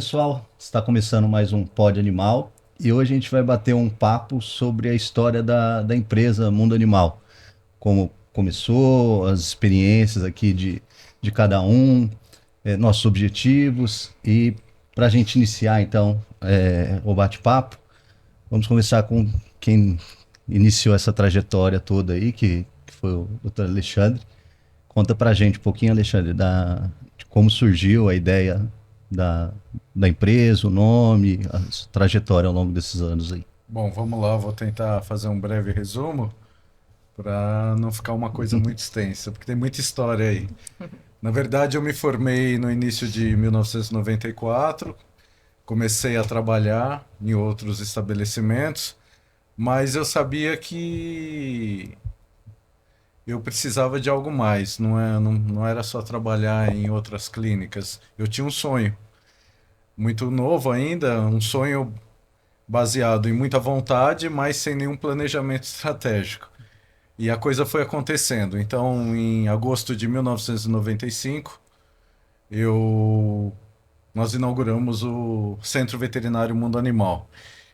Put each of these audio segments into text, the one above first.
pessoal, está começando mais um Pod Animal e hoje a gente vai bater um papo sobre a história da empresa Mundo Animal, como começou, as experiências aqui de cada um, nossos objetivos e para a gente iniciar então o bate-papo, vamos começar com quem iniciou essa trajetória toda aí, que foi o Dr. Alexandre. Conta pra gente um pouquinho, Alexandre, de como surgiu a ideia da, da empresa, o nome, a trajetória ao longo desses anos aí. Bom, vamos lá, vou tentar fazer um breve resumo para não ficar uma coisa muito extensa, porque tem muita história aí. Na verdade, eu me formei no início de 1994, comecei a trabalhar em outros estabelecimentos, mas eu sabia que eu precisava de algo mais, não era só trabalhar em outras clínicas. Eu tinha um sonho, muito novo ainda, um sonho baseado em muita vontade, mas sem nenhum planejamento estratégico. E a coisa foi acontecendo. Então, em agosto de 1995, eu, nós inauguramos o Centro Veterinário Mundo Animal.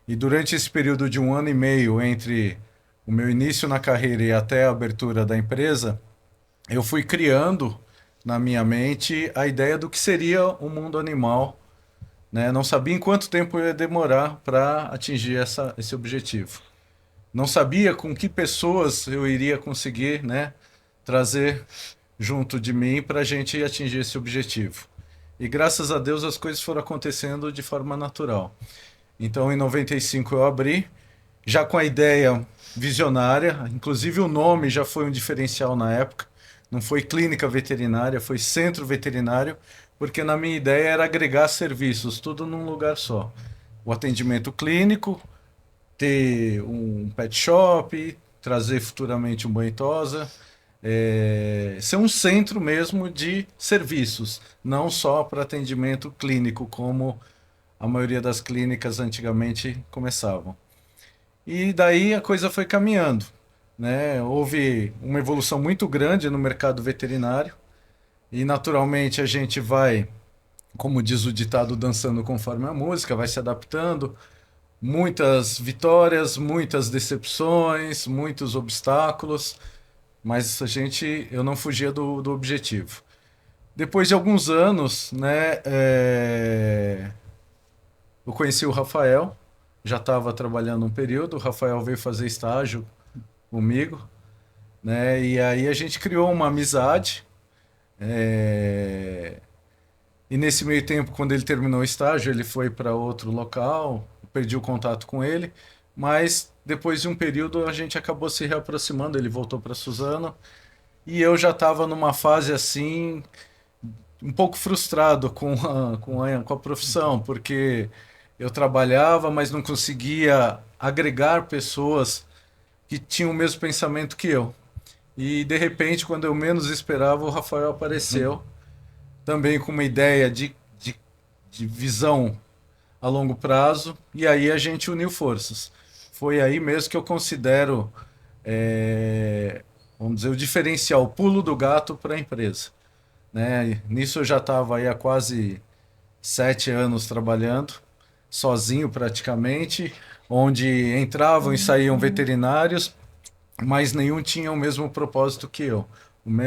E durante esse período de um ano e meio entre o meu início na carreira e até a abertura da empresa, eu fui criando na minha mente a ideia do que seria o mundo animal, né? Não sabia em quanto tempo ia demorar para atingir esse objetivo. Não sabia com que pessoas eu iria conseguir, né, trazer junto de mim para a gente atingir esse objetivo. E graças a Deus as coisas foram acontecendo de forma natural. Então, em 95 eu abri, já com a ideia visionária, inclusive o nome já foi um diferencial na época. Não foi clínica veterinária, foi centro veterinário, porque na minha ideia era agregar serviços, tudo num lugar só. O atendimento clínico, ter um pet shop, trazer futuramente um banho e tosa, ser um centro mesmo de serviços, não só para atendimento clínico, como a maioria das clínicas antigamente começavam. E daí a coisa foi caminhando, né? Houve uma evolução muito grande no mercado veterinário e naturalmente a gente vai, como diz o ditado, dançando conforme a música, vai se adaptando. Muitas vitórias, muitas decepções, muitos obstáculos, mas eu não fugia do objetivo. Depois de alguns anos, né, eu conheci o Rafael, já estava trabalhando um período, o Rafael veio fazer estágio comigo, né, e aí a gente criou uma amizade, é, e nesse meio tempo, quando ele terminou o estágio, ele foi para outro local, eu perdi o contato com ele, mas depois de um período a gente acabou se reaproximando, ele voltou para Suzano, e eu já estava numa fase assim, um pouco frustrado com a profissão, porque eu trabalhava, mas não conseguia agregar pessoas que tinham o mesmo pensamento que eu. E de repente, quando eu menos esperava, o Rafael apareceu, também com uma ideia de visão a longo prazo, e aí a gente uniu forças. Foi aí mesmo que eu considero, vamos dizer, o diferencial, o pulo do gato para a empresa. Né? Nisso eu já estava aí há quase 7 anos trabalhando, sozinho praticamente, onde entravam e saíam veterinários, mas nenhum tinha o mesmo propósito que eu,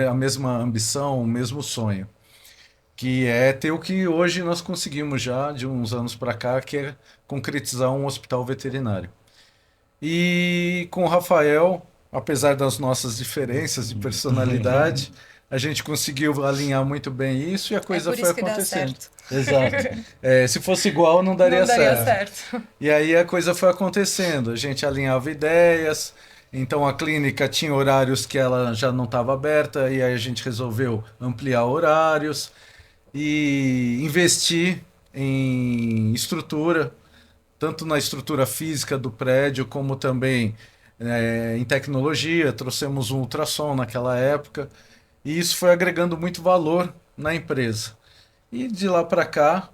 a mesma ambição, o mesmo sonho, que é ter o que hoje nós conseguimos já de uns anos para cá, que é concretizar um hospital veterinário. E com o Rafael, apesar das nossas diferenças de personalidade, a gente conseguiu alinhar muito bem isso e a É coisa por foi isso que dá acontecendo. certo. Exato. Se fosse igual, não daria Não daria certo. certo. E aí a coisa foi acontecendo. A gente alinhava ideias. Então a clínica tinha horários que ela já não estava aberta e aí a gente resolveu ampliar horários e investir em estrutura, tanto na estrutura física do prédio, como também em tecnologia. Trouxemos um ultrassom naquela época, e isso foi agregando muito valor na empresa. E de lá para cá,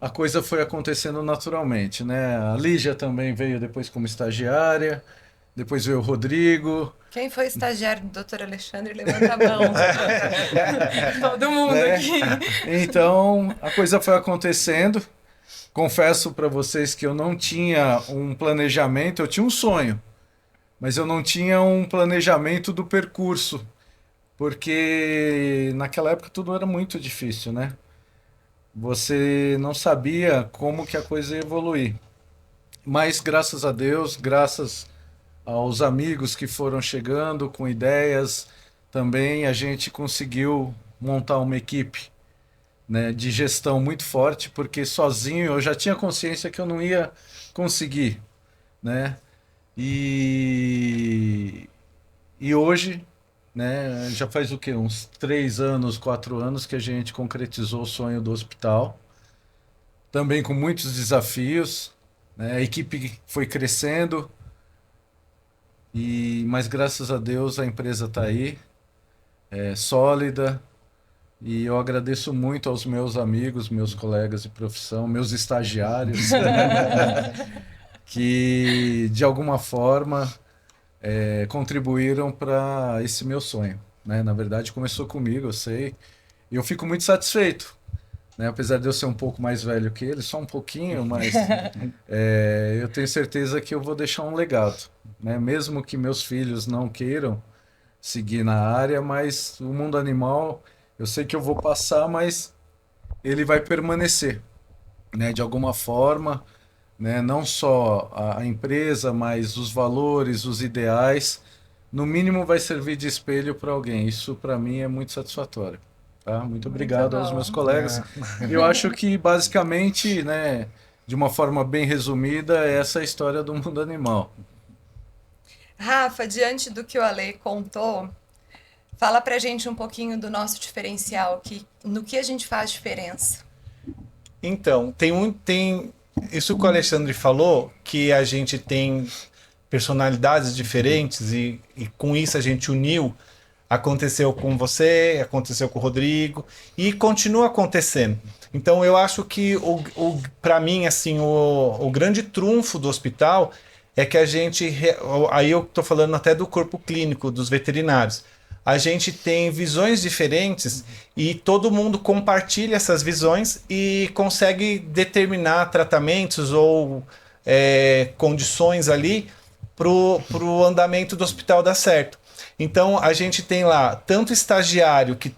a coisa foi acontecendo naturalmente, né? A Lígia também veio depois como estagiária, depois veio o Rodrigo. Quem foi estagiário do Dr. Alexandre, levanta a mão. Todo mundo Né? aqui. Então, a coisa foi acontecendo. Confesso para vocês que eu não tinha um planejamento, eu tinha um sonho, mas eu não tinha um planejamento do percurso, porque naquela época tudo era muito difícil, né? Você não sabia como que a coisa ia evoluir. Mas graças a Deus, graças aos amigos que foram chegando com ideias, também a gente conseguiu montar uma equipe, né, de gestão muito forte, porque sozinho eu já tinha consciência que eu não ia conseguir, né? E, e hoje, né, já faz o quê? Uns 3 anos, 4 anos que a gente concretizou o sonho do hospital, também com muitos desafios, né? A equipe foi crescendo, mas graças a Deus a empresa está aí, é sólida, e eu agradeço muito aos meus amigos, meus colegas de profissão, meus estagiários, que de alguma forma contribuíram para esse meu sonho, né? Na verdade, começou comigo, eu sei, e eu fico muito satisfeito, né? Apesar de eu ser um pouco mais velho que ele, só um pouquinho, mas eu tenho certeza que eu vou deixar um legado, né? Mesmo que meus filhos não queiram seguir na área, mas o mundo animal, eu sei que eu vou passar, mas ele vai permanecer, né? De alguma forma, né? Não só a empresa, mas os valores, os ideais, no mínimo vai servir de espelho para alguém. Isso para mim é muito satisfatório. Tá? Muito obrigado aos meus colegas. Eu acho que basicamente, né, de uma forma bem resumida, essa é a história do mundo animal. Rafa, diante do que o Ale contou, fala pra gente um pouquinho do nosso diferencial, no que a gente faz diferença. Então, tem isso que o Alexandre falou, que a gente tem personalidades diferentes e com isso a gente uniu. Aconteceu com você, aconteceu com o Rodrigo e continua acontecendo. Então eu acho que para mim assim o grande trunfo do hospital é que a gente, aí eu estou falando até do corpo clínico, dos veterinários, a gente tem visões diferentes e todo mundo compartilha essas visões e consegue determinar tratamentos ou condições ali para o andamento do hospital dar certo. Então a gente tem lá tanto estagiário que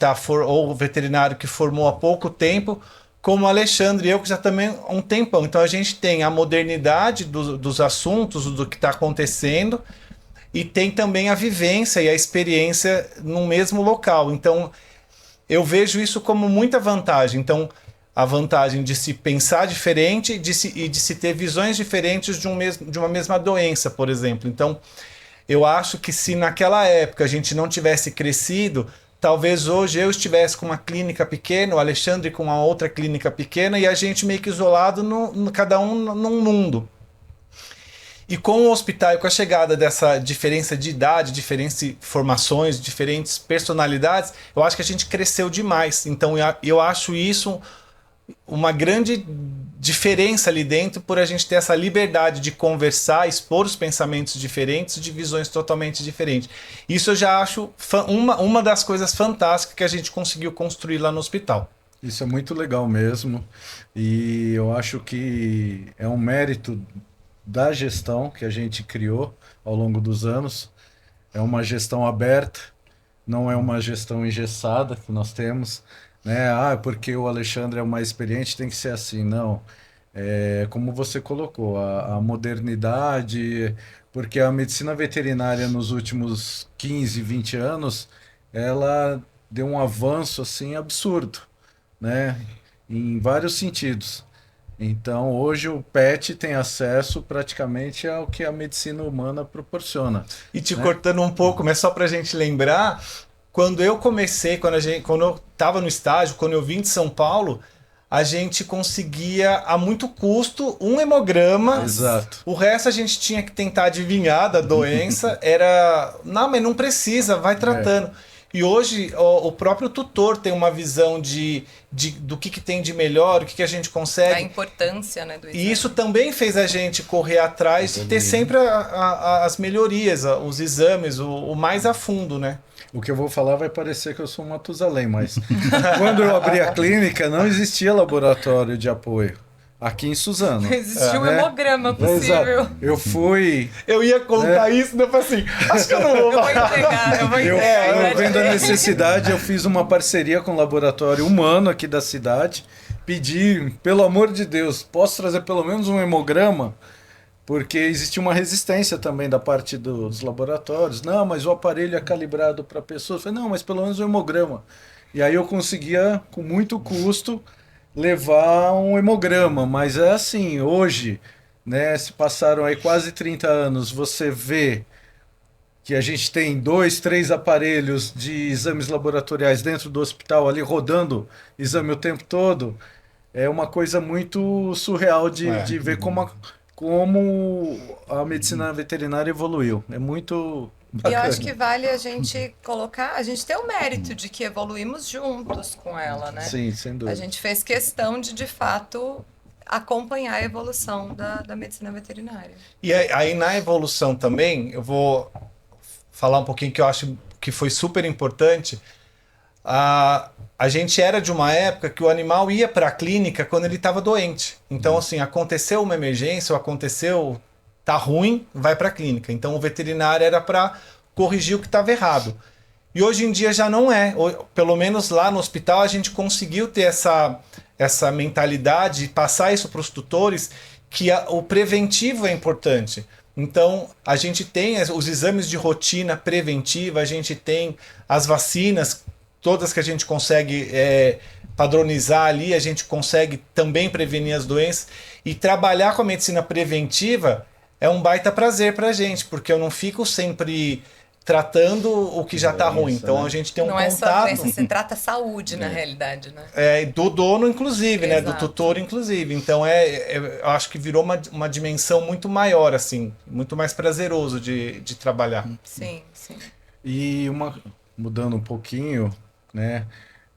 ou veterinário que formou há pouco tempo, como o Alexandre e eu que já também há um tempão. Então a gente tem a modernidade dos assuntos, do que está acontecendo, e tem também a vivência e a experiência no mesmo local. Então eu vejo isso como muita vantagem. Então a vantagem de se pensar diferente e de se ter visões diferentes de uma mesma doença, por exemplo. Então eu acho que se naquela época a gente não tivesse crescido, talvez hoje eu estivesse com uma clínica pequena, o Alexandre com uma outra clínica pequena e a gente meio que isolado, cada um num mundo. E com o hospital e com a chegada dessa diferença de idade, diferentes formações, diferentes personalidades, eu acho que a gente cresceu demais. Então eu acho isso uma grande diferença ali dentro por a gente ter essa liberdade de conversar, expor os pensamentos diferentes, de visões totalmente diferentes. Isso eu já acho uma das coisas fantásticas que a gente conseguiu construir lá no hospital. Isso é muito legal mesmo, e eu acho que é um mérito da gestão que a gente criou ao longo dos anos. É uma gestão aberta, não é uma gestão engessada que nós temos, né? Porque o Alexandre é o mais experiente, tem que ser assim. Não. Como você colocou, a modernidade, porque a medicina veterinária nos últimos 15, 20 anos, ela deu um avanço assim absurdo, né? Em vários sentidos. Então, hoje o pet tem acesso praticamente ao que a medicina humana proporciona. E te né? cortando um pouco, mas só pra gente lembrar, quando eu comecei, quando eu estava no estágio, quando eu vim de São Paulo, a gente conseguia a muito custo um hemograma. Exato. O resto a gente tinha que tentar adivinhar da doença. Não, mas não precisa, vai tratando. E hoje o próprio tutor tem uma visão do que tem de melhor, o que a gente A consegue. importância, né, do exame. E isso também fez a gente correr atrás e ter sempre as melhorias, os exames, o mais a fundo, né? O que eu vou falar vai parecer que eu sou um Matusalém, mas quando eu abri a clínica não existia laboratório de apoio. Aqui em Suzano. Existia um né? hemograma possível. Exato. Eu fui... Eu ia contar isso, eu falei assim, acho que eu não vou Eu vou entregar, eu vou Eu, entregar. eu vendo a necessidade, eu fiz uma parceria com o laboratório humano aqui da cidade. Pedi, pelo amor de Deus, posso trazer pelo menos um hemograma? Porque existia uma resistência também da parte dos laboratórios. Não, mas o aparelho é calibrado para pessoas. Eu falei, não, mas pelo menos um hemograma. E aí eu conseguia, com muito custo, levar um hemograma. Mas é assim, hoje, né, se passaram aí quase 30 anos, você vê que a gente tem 2, 3 aparelhos de exames laboratoriais dentro do hospital ali rodando exame o tempo todo, é uma coisa muito surreal de ver como a medicina veterinária evoluiu. É muito E eu bacana. acho que vale a gente colocar, a gente ter o mérito de que evoluímos juntos com ela, né? Sim, sem A dúvida. gente fez questão de fato, acompanhar a evolução da medicina veterinária. E aí na evolução também, eu vou falar um pouquinho que eu acho que foi super importante. A gente era de uma época que o animal ia para a clínica quando ele estava doente. Então, assim, aconteceu uma emergência, ou tá ruim, vai para a clínica. Então, o veterinário era para corrigir o que estava errado. E hoje em dia já não é. Pelo menos lá no hospital a gente conseguiu ter essa mentalidade, passar isso para os tutores, que o preventivo é importante. Então, a gente tem os exames de rotina preventiva, a gente tem as vacinas, todas que a gente consegue padronizar ali, a gente consegue também prevenir as doenças. E trabalhar com a medicina preventiva é um baita prazer para a gente, porque eu não fico sempre tratando o que já está ruim. Então, a gente tem um Não é só contato... doença, você trata a saúde na realidade, né? do dono, inclusive, né? Do Exato. tutor, inclusive. Então, eu acho que virou uma dimensão muito maior, assim, muito mais prazeroso de trabalhar. Sim, sim. E mudando um pouquinho, né?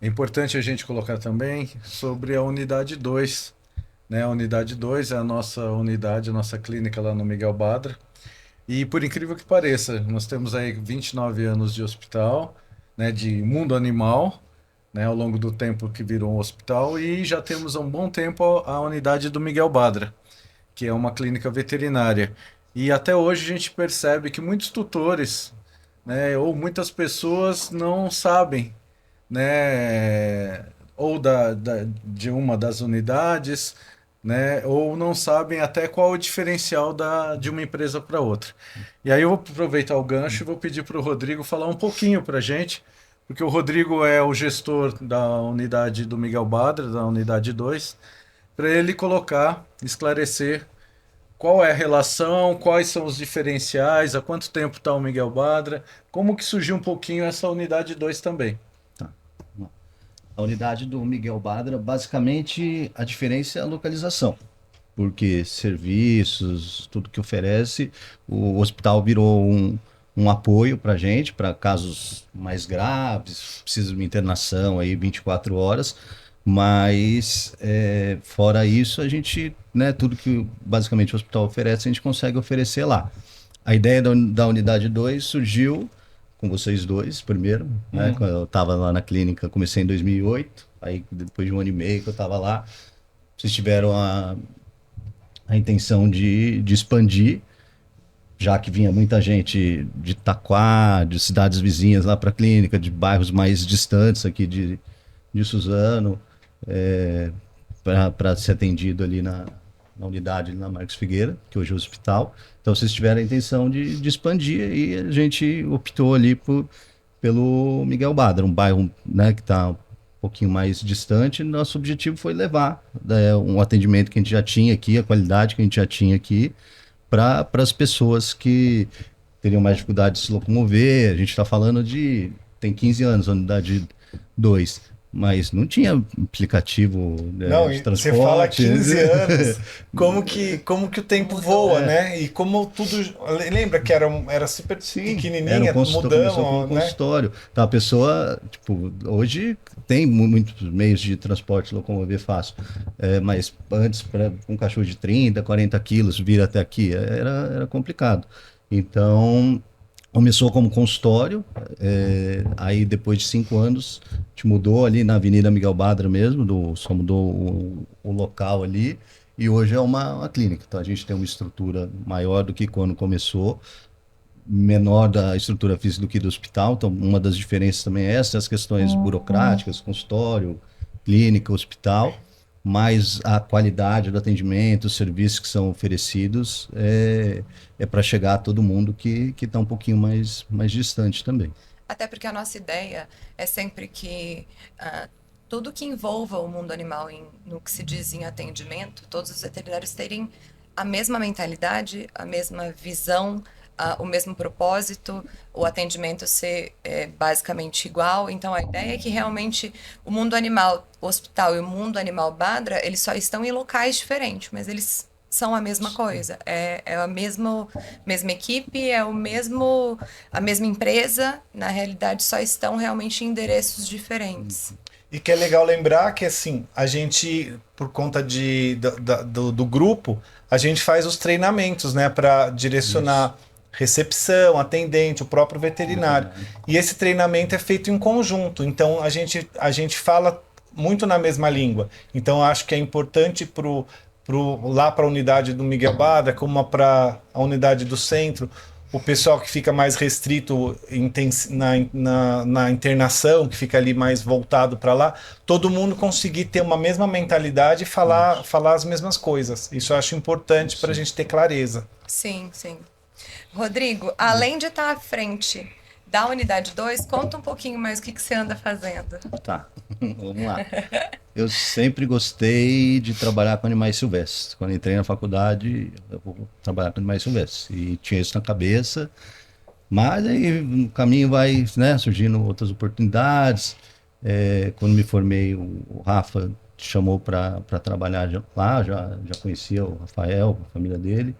É importante a gente colocar também sobre a unidade 2. Né? A unidade 2 é a nossa unidade, a nossa clínica lá no Miguel Badra. E por incrível que pareça, nós temos aí 29 anos de hospital, né, de mundo animal, né, ao longo do tempo que virou um hospital, e já temos há um bom tempo a unidade do Miguel Badra, que é uma clínica veterinária. E até hoje a gente percebe que muitos tutores, né, ou muitas pessoas não sabem, né, ou de uma das unidades, né, ou não sabem até qual é o diferencial de uma empresa para outra. E aí eu vou aproveitar o gancho e vou pedir para o Rodrigo falar um pouquinho para a gente, porque o Rodrigo é o gestor da unidade do Miguel Badra, da unidade 2, para ele esclarecer qual é a relação, quais são os diferenciais, há quanto tempo está o Miguel Badra, como que surgiu um pouquinho essa unidade 2 também. A unidade do Miguel Badra, basicamente, a diferença é a localização. Porque serviços, tudo que oferece, o hospital virou um apoio para a gente, para casos mais graves, precisa de uma internação aí 24 horas. Mas, fora isso, a gente, né, tudo que basicamente o hospital oferece, a gente consegue oferecer lá. A ideia da unidade 2 surgiu com vocês dois primeiro, né? Quando eu estava lá na clínica, comecei em 2008, aí depois de 1 ano e meio que eu estava lá, vocês tiveram a intenção de expandir, já que vinha muita gente de Itaquá, de cidades vizinhas lá para a clínica, de bairros mais distantes aqui de Suzano, para ser atendido ali na unidade na Marques Figueira, que hoje é o hospital. Então vocês tiveram a intenção de expandir e a gente optou ali pelo Miguel Badra, um bairro, né, que está um pouquinho mais distante. Nosso objetivo foi levar um atendimento que a gente já tinha aqui, a qualidade que a gente já tinha aqui, para as pessoas que teriam mais dificuldade de se locomover. A gente está falando tem 15 anos a unidade 2. mas não tinha aplicativo Não, de e transporte. você fala 15 anos, como que o tempo voa, né? E como tudo. Lembra que era super pequenininha, Era começou mudamos, com um né? consultório. Então a pessoa, tipo, hoje tem muitos meios de transporte locomover fácil, mas antes, para um cachorro de 30, 40 quilos vir até aqui, era complicado. Então, começou como consultório, aí depois de 5 anos, a gente mudou ali na Avenida Miguel Badra mesmo, só mudou o local ali, e hoje é uma clínica. Então a gente tem uma estrutura maior do que quando começou, menor da estrutura física do que do hospital. Então uma das diferenças também é essa, as questões burocráticas, consultório, clínica, hospital, mas a qualidade do atendimento, os serviços que são oferecidos é para chegar a todo mundo que está um pouquinho mais distante também. Até porque a nossa ideia é sempre que tudo que envolva o mundo animal no que se diz em atendimento, todos os veterinários terem a mesma mentalidade, a mesma visão, o mesmo propósito, o atendimento ser basicamente igual. Então a ideia é que realmente o mundo animal, o hospital e o mundo animal Badra, eles só estão em locais diferentes, mas eles são a mesma coisa. É a mesma equipe, a mesma empresa. Na realidade, só estão realmente em endereços diferentes. E que é legal lembrar que, assim, a gente, por conta do grupo, a gente faz os treinamentos, né, para direcionar recepção, atendente, o próprio veterinário. E esse treinamento é feito em conjunto. Então, a gente fala muito na mesma língua. Então, acho que é importante lá para a unidade do Miguel Badra, como para a unidade do centro, o pessoal que fica mais restrito na internação, que fica ali mais voltado para lá, todo mundo conseguir ter uma mesma mentalidade e falar as mesmas coisas. Isso eu acho importante para a gente ter clareza. Sim, sim. Rodrigo, além de estar à frente da unidade 2, conta um pouquinho mais o que você anda fazendo. Tá, vamos lá. Eu sempre gostei de trabalhar com animais silvestres. Quando entrei na faculdade, eu vou trabalhar com animais silvestres. E tinha isso na cabeça. Mas aí no caminho vai, né, surgindo outras oportunidades. Quando me formei, o Rafa chamou para trabalhar lá, já conhecia o Rafael, a família dele.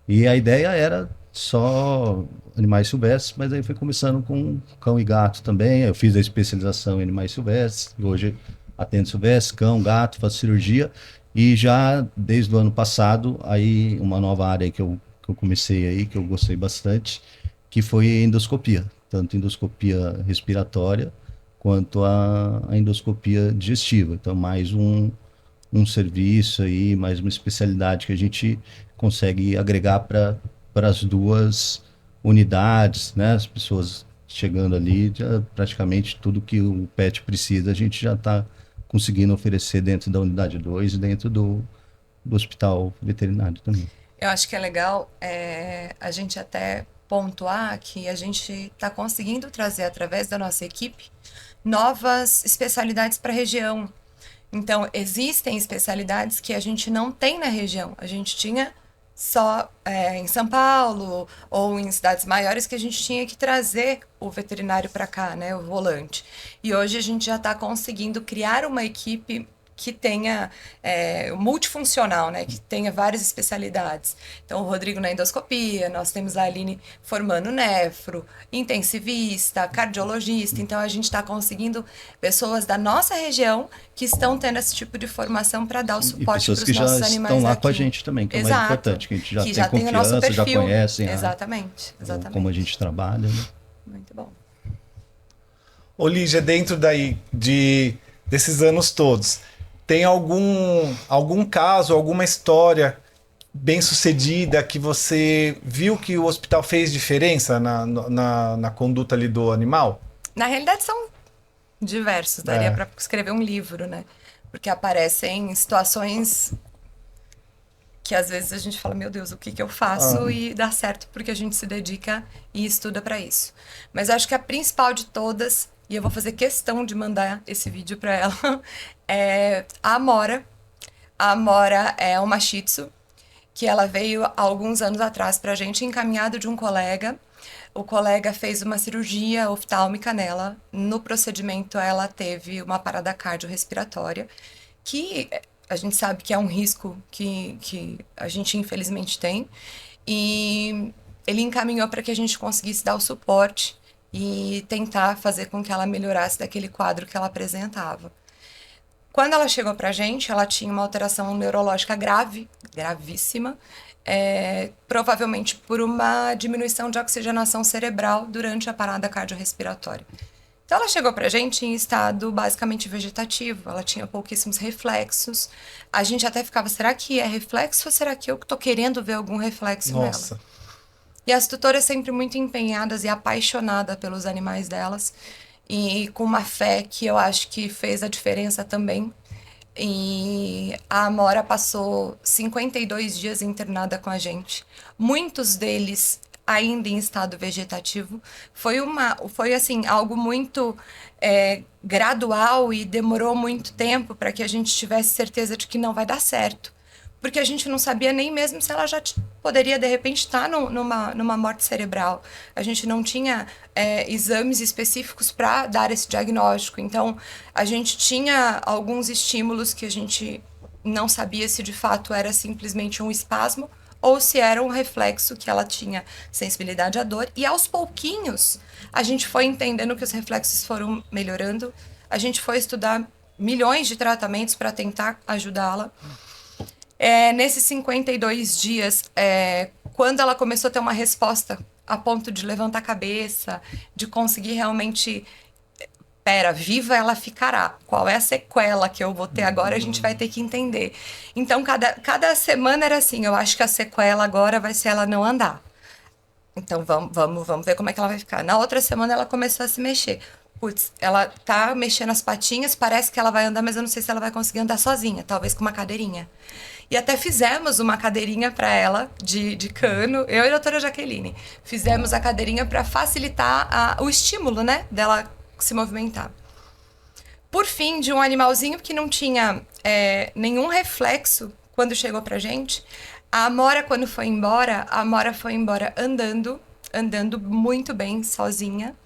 E a ideia era só animais silvestres, mas aí foi começando com cão e gato também. Eu fiz a especialização em animais silvestres, e hoje atendo silvestre, cão, gato, faço cirurgia. E já desde o ano passado, aí uma nova área que eu comecei aí, que eu gostei bastante, que foi endoscopia. Tanto endoscopia respiratória, quanto a endoscopia digestiva. Então mais um serviço aí, mais uma especialidade que a gente consegue agregar para as duas unidades, né? As pessoas chegando ali, praticamente tudo que o pet precisa, a gente já está conseguindo oferecer dentro da unidade 2 e dentro do hospital veterinário também. Eu acho que é legal a gente até pontuar que a gente está conseguindo trazer, através da nossa equipe, novas especialidades para a região. Então, existem especialidades que a gente não tem na região. A gente tinha só em São Paulo ou em cidades maiores que a gente tinha que trazer o veterinário para cá, né, o volante. E hoje a gente já está conseguindo criar uma equipe que tenha multifuncional, né, que tenha várias especialidades. Então, o Rodrigo na endoscopia, nós temos a Aline formando nefro, intensivista, cardiologista. Então, a gente está conseguindo pessoas da nossa região que estão tendo esse tipo de formação para dar o suporte para os nossos animais aqui. E pessoas que já estão lá com a gente também, que Exato. É mais importante, que a gente já tem tem o nosso confiança, já perfil. conhecem Exatamente. como a gente trabalha. Né? Muito bom. Ô Lígia, dentro desses anos todos, tem algum caso, alguma história bem sucedida que você viu que o hospital fez diferença na conduta ali do animal? Na realidade são diversos, daria para escrever um livro, né? Porque aparecem situações que às vezes a gente fala, meu Deus, o que eu faço? E dá certo porque a gente se dedica e estuda para isso. Mas eu acho que a principal de todas, e eu vou fazer questão de mandar esse vídeo para ela, é a Amora. A Amora é uma Shih Tzu, que ela veio há alguns anos atrás pra gente, encaminhado de um colega, O colega fez uma cirurgia oftálmica nela. No procedimento, ela teve uma parada cardiorrespiratória, que a gente sabe que é um risco que a gente infelizmente tem. E ele encaminhou para que a gente conseguisse dar o suporte e tentar fazer com que ela melhorasse daquele quadro que ela apresentava. Quando ela chegou pra gente, ela tinha uma alteração neurológica grave, gravíssima, provavelmente por uma diminuição de oxigenação cerebral durante a parada cardiorrespiratória. Então ela chegou pra gente em estado basicamente vegetativo, ela tinha pouquíssimos reflexos. A gente até ficava, será que é reflexo ou será que eu tô querendo ver algum reflexo Nossa. nela? E as tutoras sempre muito empenhadas e apaixonadas pelos animais delas. E com uma fé que eu acho que fez a diferença também. E a Amora passou 52 dias internada com a gente. Muitos deles ainda em estado vegetativo. Foi assim, algo muito gradual e demorou muito tempo para que a gente tivesse certeza de que não vai dar certo. Porque a gente não sabia nem mesmo se ela já poderia, de repente, estar numa morte cerebral. A gente não tinha exames específicos para dar esse diagnóstico. Então, a gente tinha alguns estímulos que a gente não sabia se de fato era simplesmente um espasmo ou se era um reflexo que ela tinha sensibilidade à dor. E aos pouquinhos, a gente foi entendendo que os reflexos foram melhorando. A gente foi estudar milhões de tratamentos para tentar ajudá-la. Nesses 52 dias, quando ela começou a ter uma resposta a ponto de levantar a cabeça, de conseguir realmente... viva ela ficará. Qual é a sequela que eu vou ter agora? A gente vai ter que entender. Então, cada semana era assim, eu acho que a sequela agora vai ser ela não andar. Então, vamos ver como é que ela vai ficar. Na outra semana, ela começou a se mexer. Putz, ela tá mexendo as patinhas, parece que ela vai andar, mas eu não sei se ela vai conseguir andar sozinha, talvez com uma cadeirinha. E até fizemos uma cadeirinha para ela, de cano, eu e a doutora Jaqueline. Fizemos a cadeirinha para facilitar o estímulo, né, dela se movimentar. Por fim, de um animalzinho que não tinha nenhum reflexo quando chegou pra gente, a Amora, quando foi embora, andando muito bem, sozinha.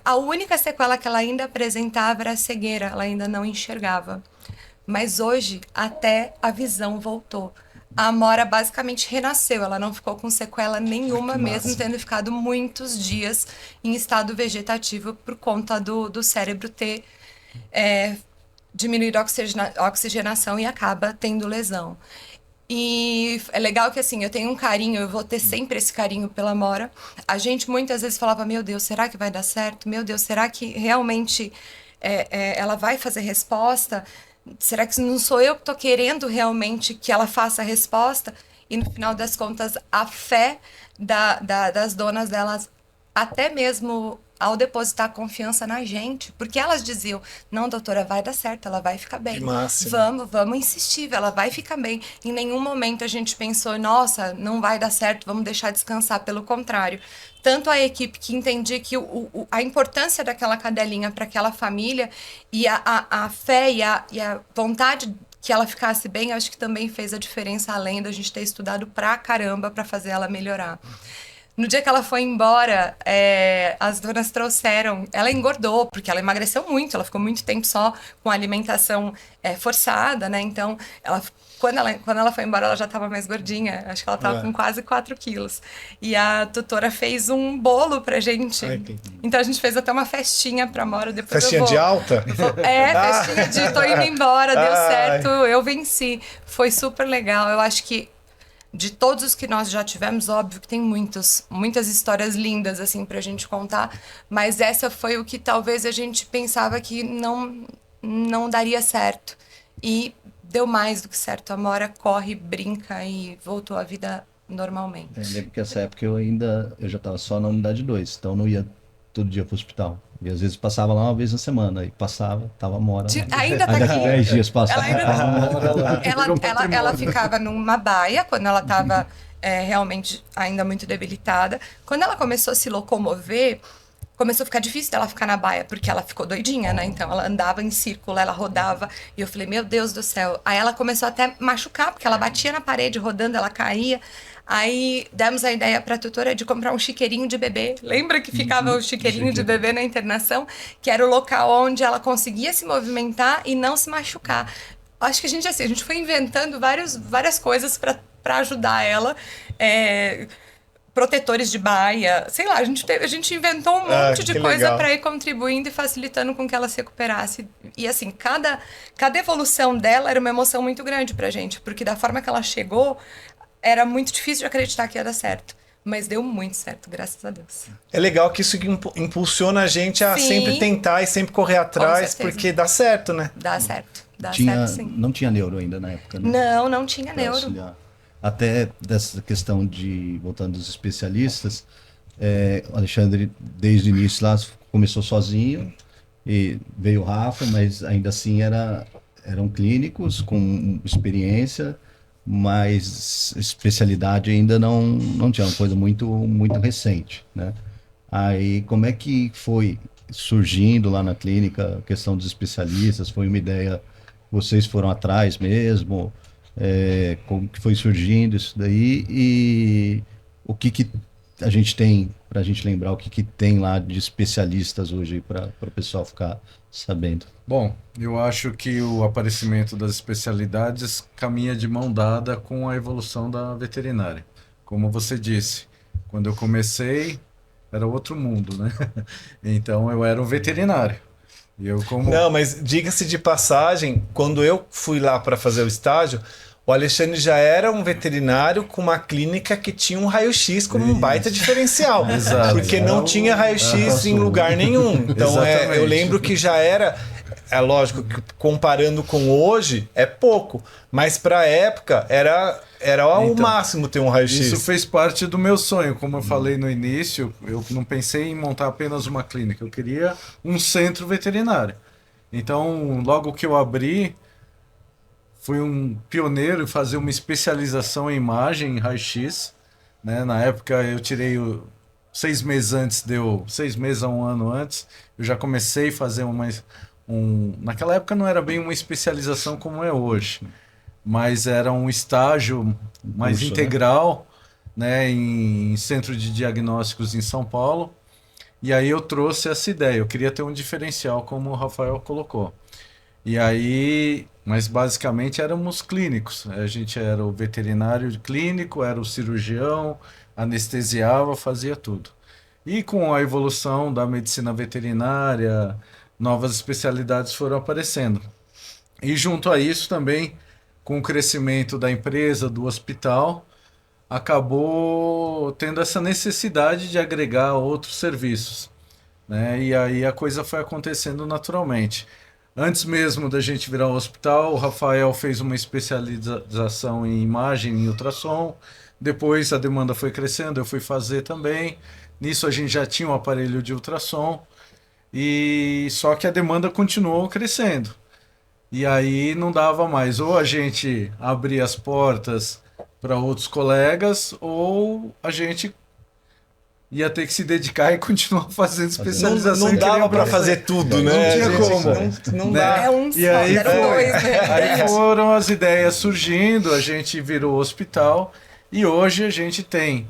A única sequela que ela ainda apresentava era a cegueira, ela ainda não enxergava. Mas hoje, até a visão voltou. A Amora basicamente renasceu, ela não ficou com sequela nenhuma, mesmo tendo ficado muitos dias em estado vegetativo por conta do cérebro ter diminuído a oxigenação e acaba tendo lesão. E é legal que, assim, eu tenho um carinho, eu vou ter sempre esse carinho pela Amora. A gente muitas vezes falava, meu Deus, será que vai dar certo? Meu Deus, será que realmente ela vai fazer resposta? Será que não sou eu que estou querendo realmente que ela faça a resposta? E no final das contas, a fé das donas delas, até mesmo ao depositar confiança na gente, porque elas diziam, não, doutora, vai dar certo, ela vai ficar bem. Que máximo. Vamos insistir, ela vai ficar bem. Em nenhum momento a gente pensou, nossa, não vai dar certo, vamos deixar descansar. Pelo contrário, tanto a equipe que entendia que a importância daquela cadelinha para aquela família e a fé e a vontade que ela ficasse bem, eu acho que também fez a diferença, além da gente ter estudado pra caramba para fazer ela melhorar. No dia que ela foi embora, as donas trouxeram... Ela engordou, porque ela emagreceu muito. Ela ficou muito tempo só com alimentação forçada, né? Então, quando ela foi embora, ela já estava mais gordinha. Acho que ela estava com quase 4 quilos. E a tutora fez um bolo pra gente. Ai, Então, a gente fez até uma festinha pra Mora. Depois festinha de alta? Festinha de tô indo embora, deu certo, eu venci. Foi super legal. Eu acho que de todos os que nós já tivemos, óbvio que tem muitas histórias lindas, assim, pra gente contar, mas essa foi o que talvez a gente pensava que não daria certo. E deu mais do que certo. A Amora corre, brinca e voltou à vida normalmente. Eu lembro que nessa época eu já estava só na unidade 2, então não ia todo dia pro hospital. E às vezes passava lá uma vez na semana, e passava, tava Amora lá. Ainda tá Daqui aqui. 10 dias passava. Ela ainda tá... ela ficava numa baia quando ela estava realmente ainda muito debilitada. Quando ela começou a se locomover, começou a ficar difícil dela ficar na baia, porque ela ficou doidinha, né? Então ela andava em círculo, ela rodava, e eu falei, meu Deus do céu. Aí ela começou até a machucar, porque ela batia na parede rodando, ela caía. Aí demos a ideia para a tutora de comprar um chiqueirinho de bebê. Lembra que ficava o chiqueirinho de bebê na internação? Que era o local onde ela conseguia se movimentar e não se machucar. Acho que a gente foi inventando várias coisas para ajudar ela. Protetores de baia, sei lá, a gente inventou um monte de coisa para ir contribuindo e facilitando com que ela se recuperasse. E assim, cada evolução dela era uma emoção muito grande pra gente, porque da forma que ela chegou, era muito difícil de acreditar que ia dar certo. Mas deu muito certo, graças a Deus. É legal que isso impulsiona a gente a sempre tentar e sempre correr atrás, porque dá certo, né? Dá certo, certo sim. Não tinha neuro ainda na época, né? Não tinha neuro. Auxiliar. Até dessa questão de, voltando dos especialistas, o Alexandre, desde o início lá, começou sozinho, e veio o Rafa, mas ainda assim eram clínicos com experiência, mas especialidade ainda não tinha, uma coisa muito, muito recente, né? Aí, como é que foi surgindo lá na clínica a questão dos especialistas? Foi uma ideia, vocês foram atrás mesmo? Como que foi surgindo isso daí e o que a gente tem, para a gente lembrar o que tem lá de especialistas hoje para o pessoal ficar sabendo? Bom, eu acho que o aparecimento das especialidades caminha de mão dada com a evolução da veterinária. Como você disse, quando eu comecei era outro mundo, né? Então eu era um veterinário. Não, mas diga-se de passagem, quando eu fui lá para fazer o estágio, o Alexandre já era um veterinário com uma clínica que tinha um raio-x como um baita diferencial. Exato. Porque não tinha raio-x em lugar nenhum. Então eu lembro que já era... É lógico que comparando com hoje é pouco, mas para a época era o máximo ter um raio-x. Isso fez parte do meu sonho. Como eu falei no início, eu não pensei em montar apenas uma clínica, eu queria um centro veterinário. Então, logo que eu abri, fui um pioneiro em fazer uma especialização em imagem, em raio-x, né? Na época eu tirei 6 meses antes, 6 meses a 1 ano antes, eu já comecei a fazer naquela época não era bem uma especialização como é hoje, mas era um estágio mais curso, integral, né, em centro de diagnósticos em São Paulo. E aí eu trouxe essa ideia, eu queria ter um diferencial, como o Rafael colocou. E aí, mas basicamente éramos clínicos, a gente era o veterinário clínico, era o cirurgião, anestesiava, fazia tudo. E com a evolução da medicina veterinária, novas especialidades foram aparecendo. E junto a isso também, com o crescimento da empresa, do hospital, acabou tendo essa necessidade de agregar outros serviços, né? E aí a coisa foi acontecendo naturalmente. Antes mesmo da gente virar um hospital, o Rafael fez uma especialização em imagem e ultrassom. Depois a demanda foi crescendo, eu fui fazer também. Nisso a gente já tinha um aparelho de ultrassom. E só que a demanda continuou crescendo. E aí não dava mais. Ou a gente abria as portas para outros colegas, ou a gente ia ter que se dedicar e continuar fazendo especialização. Não dava para fazer tudo, né? Não tinha como. Não dá. É um só, E aí eram dois, né? Aí foram as ideias surgindo, a gente virou hospital e hoje a gente tem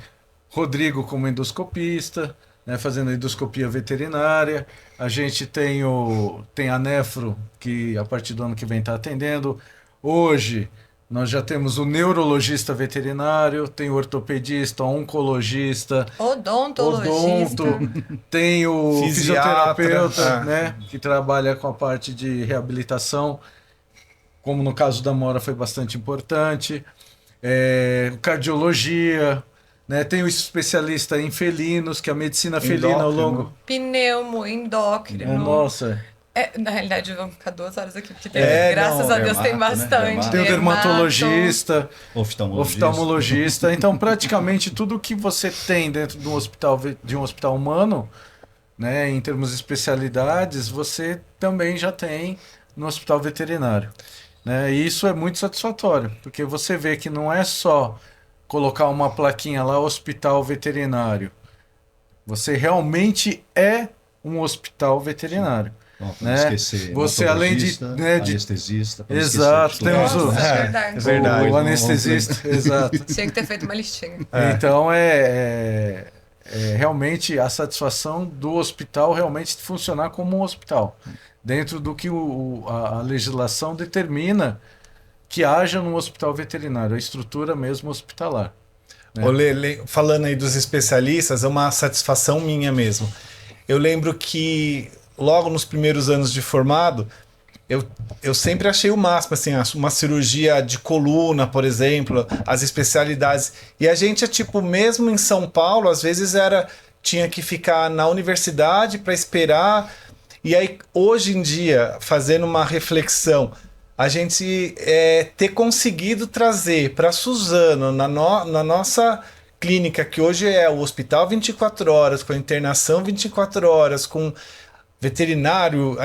Rodrigo como endoscopista, né, fazendo endoscopia veterinária. A gente tem a Nefro, que a partir do ano que vem está atendendo. Hoje nós já temos o neurologista veterinário, tem o ortopedista, oncologista, Odontologista. tem o Fisiatra, fisioterapeuta, né, que trabalha com a parte de reabilitação, como no caso da Amora foi bastante importante. Cardiologia, né, tem o especialista em felinos, que é a medicina felina ao longo... Pneumo, endócrino. Nossa... na realidade, vamos ficar 2 horas aqui, porque graças a Deus tem bastante. Né? Tem o dermatologista, oftalmologista. Então, praticamente tudo que você tem dentro de um hospital humano, né, em termos de especialidades, você também já tem no hospital veterinário. Né? E isso é muito satisfatório, porque você vê que não é só colocar uma plaquinha lá, hospital veterinário. Você realmente é um hospital veterinário. Não né? esquecer Você além de, né, anestesista, pra não exato, esquecer temos o, Nossa, é verdade. É verdade. o anestesista, exato. Tinha que ter feito uma listinha. Então realmente a satisfação do hospital realmente funcionar como um hospital, dentro do que a legislação determina que haja num hospital veterinário, a estrutura mesmo hospitalar. Né? Falando aí dos especialistas, é uma satisfação minha mesmo. Eu lembro que logo nos primeiros anos de formado, eu sempre achei o máximo, assim, uma cirurgia de coluna, por exemplo, as especialidades. E a gente, tipo, mesmo em São Paulo, às vezes tinha que ficar na universidade para esperar. E aí, hoje em dia, fazendo uma reflexão, a gente ter conseguido trazer para Suzano, na nossa clínica, que hoje é o hospital 24 horas, com a internação 24 horas, com veterinário,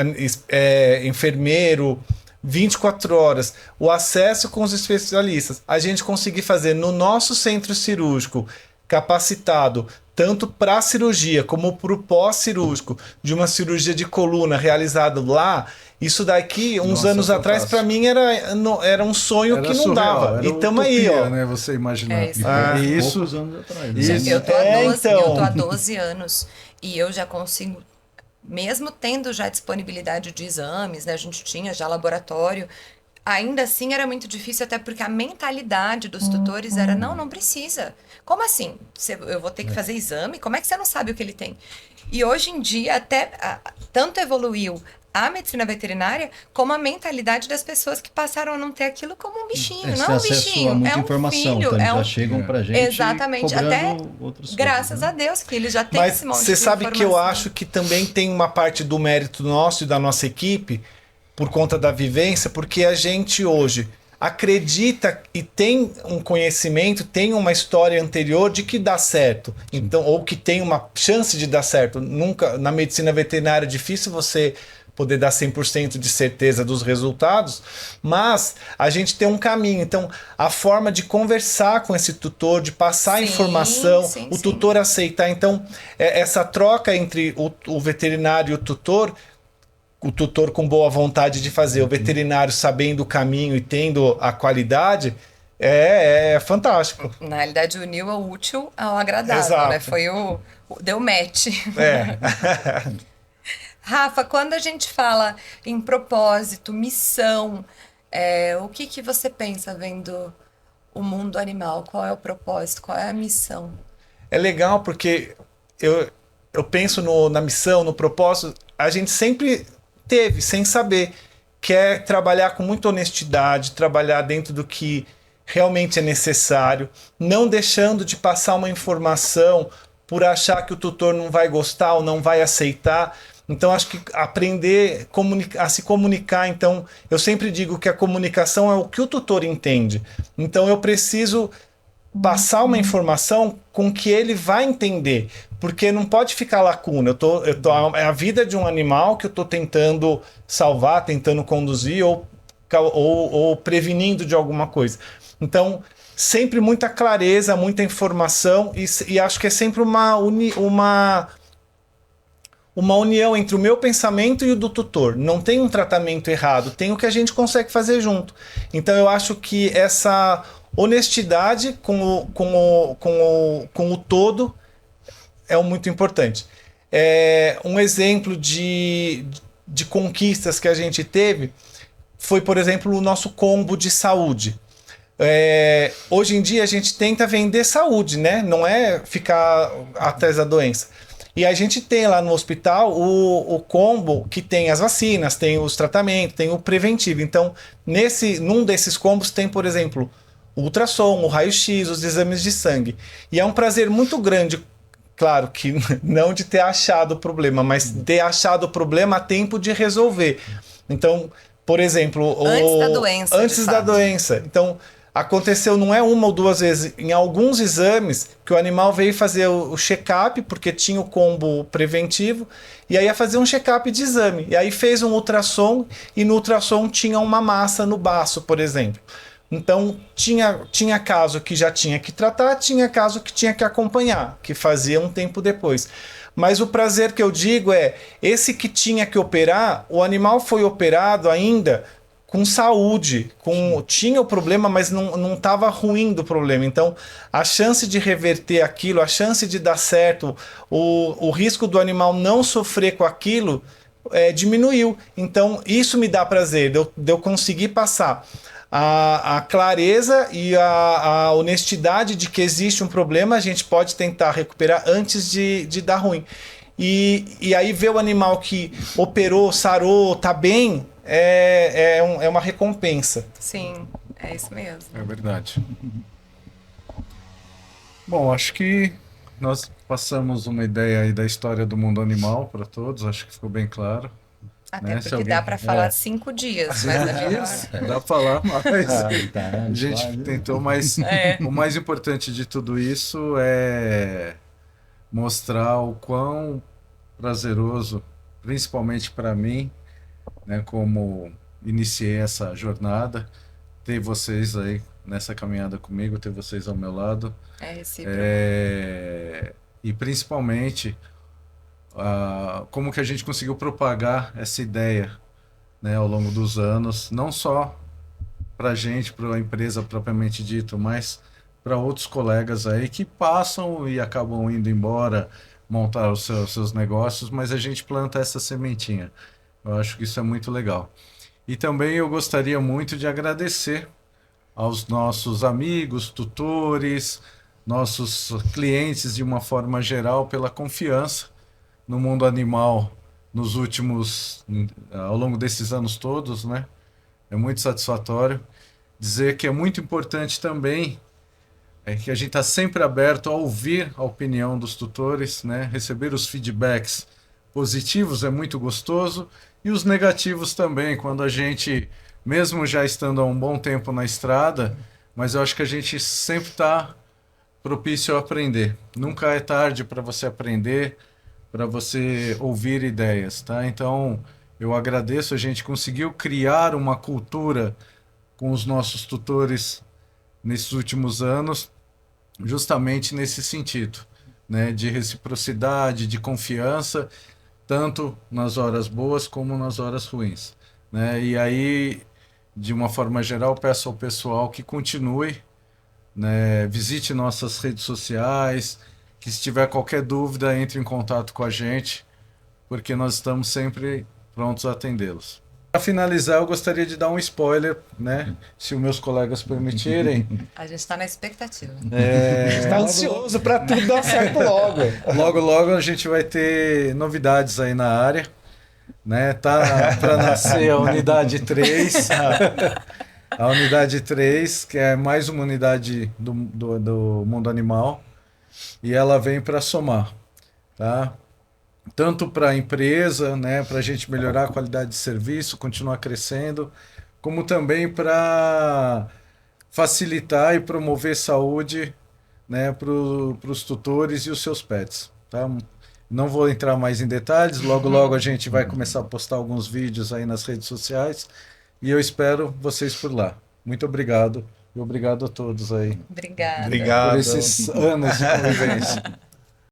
enfermeiro, 24 horas, o acesso com os especialistas, a gente conseguir fazer no nosso centro cirúrgico capacitado, tanto para a cirurgia como para o pós-cirúrgico, de uma cirurgia de coluna realizada lá, isso daqui, uns anos atrás, para mim era um sonho que não surreal, dava. era E estamos utopia, aí, ó. Né, você imaginar. E isso, poucos anos atrás. Né? Isso. Eu tô há 12 anos e eu já consigo, mesmo tendo já disponibilidade de exames, né, a gente tinha já laboratório, ainda assim era muito difícil, até porque a mentalidade dos tutores era, não precisa. Como assim? Eu vou ter que fazer exame? Como é que você não sabe o que ele tem? E hoje em dia, até tanto evoluiu a medicina veterinária, como a mentalidade das pessoas que passaram a não ter aquilo como um bichinho. Não é um bichinho, muita é um informação, filho. então eles já chegam pra gente Exatamente, até outras graças coisas, né? a Deus que eles já têm Mas esse monte de você sabe que eu informação. acho que também tem uma parte do mérito nosso e da nossa equipe, por conta da vivência, porque a gente hoje acredita e tem um conhecimento, tem uma história anterior de que dá certo. Então, ou que tem uma chance de dar certo. Nunca, na medicina veterinária é difícil você poder dar 100% de certeza dos resultados, mas a gente tem um caminho. Então, a forma de conversar com esse tutor, de passar informação, o tutor aceitar. Então, essa troca entre o veterinário e o tutor com boa vontade de fazer, o veterinário sabendo o caminho e tendo a qualidade, é fantástico. Na realidade, uniu o útil ao agradável, Exato. né? Foi deu match. Rafa, quando a gente fala em propósito, missão, o que você pensa vendo o mundo animal? Qual é o propósito? Qual é a missão? É legal porque eu penso na missão, no propósito, a gente sempre teve, sem saber, que é trabalhar com muita honestidade, trabalhar dentro do que realmente é necessário, não deixando de passar uma informação por achar que o tutor não vai gostar ou não vai aceitar. Então, acho que aprender a se comunicar. Então, eu sempre digo que a comunicação é o que o tutor entende. Então, eu preciso passar uma informação com que ele vai entender, porque não pode ficar lacuna. É a vida de um animal que eu estou tentando salvar, tentando conduzir ou prevenindo de alguma coisa. Então, sempre muita clareza, muita informação e acho que é sempre uma união entre o meu pensamento e o do tutor. Não tem um tratamento errado, tem o que a gente consegue fazer junto. Então eu acho que essa honestidade com o todo é muito importante. Um exemplo de conquistas que a gente teve foi, por exemplo, o nosso combo de saúde. Hoje em dia a gente tenta vender saúde, né? Não é ficar atrás da doença. E a gente tem lá no hospital o combo que tem as vacinas, tem os tratamentos, tem o preventivo. Então, num desses combos tem, por exemplo, o ultrassom, o raio-x, os exames de sangue. E é um prazer muito grande, claro que não de ter achado o problema, mas ter achado o problema a tempo de resolver. Então, por exemplo... Antes da doença. Então... Aconteceu, não é uma ou duas vezes, em alguns exames que o animal veio fazer o check-up, porque tinha o combo preventivo, e aí ia fazer um check-up de exame. E aí fez um ultrassom, e no ultrassom tinha uma massa no baço, por exemplo. Então, tinha caso que já tinha que tratar, tinha caso que tinha que acompanhar, que fazia um tempo depois. Mas o prazer que eu digo é, esse que tinha que operar, o animal foi operado ainda com saúde, tinha o problema, mas não estava ruim do problema. Então, a chance de reverter aquilo, a chance de dar certo, o risco do animal não sofrer com aquilo, diminuiu. Então, isso me dá prazer, de eu conseguir passar a clareza e a honestidade de que existe um problema, a gente pode tentar recuperar antes de dar ruim. E aí ver o animal que operou, sarou, tá bem, é uma recompensa. Sim, é isso mesmo. É verdade. Bom, acho que nós passamos uma ideia aí da história do mundo animal para todos, acho que ficou bem claro. Até Né? Se porque alguém- dá para falar 5 dias, mas é melhor. Dá para falar mais. Tá, A gente tentou, mas É. o mais importante de tudo isso é mostrar o quão prazeroso, principalmente para mim, né, como iniciei essa jornada, ter vocês aí nessa caminhada comigo, ter vocês ao meu lado, É recíproco. e principalmente como que a gente conseguiu propagar essa ideia, né, ao longo dos anos, não só para a gente, para a empresa propriamente dito, mas para outros colegas aí que passam e acabam indo embora, montar os seus negócios, mas a gente planta essa sementinha. Eu acho que isso é muito legal. E também eu gostaria muito de agradecer aos nossos amigos, tutores, nossos clientes de uma forma geral pela confiança no mundo animal ao longo desses anos todos, né? É muito satisfatório. Dizer que é muito importante também que a gente está sempre aberto a ouvir a opinião dos tutores, né? Receber os feedbacks positivos é muito gostoso e os negativos também, quando a gente, mesmo já estando há um bom tempo na estrada, mas eu acho que a gente sempre está propício a aprender. Nunca é tarde para você aprender, para você ouvir ideias, tá? Então, eu agradeço, a gente conseguiu criar uma cultura com os nossos tutores nesses últimos anos, justamente nesse sentido, né? De reciprocidade, de confiança, tanto nas horas boas como nas horas ruins, né? E aí, de uma forma geral, peço ao pessoal que continue, né? Visite nossas redes sociais, que se tiver qualquer dúvida, entre em contato com a gente, porque nós estamos sempre prontos a atendê-los. Para finalizar, eu gostaria de dar um spoiler, né? Se os meus colegas permitirem. A gente está na expectativa. Está ansioso para tudo dar certo logo. Logo, logo a gente vai ter novidades aí na área, né? Tá para nascer a unidade 3. A unidade 3, que é mais uma unidade do mundo animal, e ela vem para somar, tá? Tanto para a empresa, né, para a gente melhorar a qualidade de serviço, continuar crescendo, como também para facilitar e promover saúde, né, para os tutores e os seus pets, tá? Não vou entrar mais em detalhes, logo logo a gente vai começar a postar alguns vídeos aí nas redes sociais e eu espero vocês por lá. Muito obrigado e obrigado a todos aí Obrigada. Obrigado. por esses anos de convivência.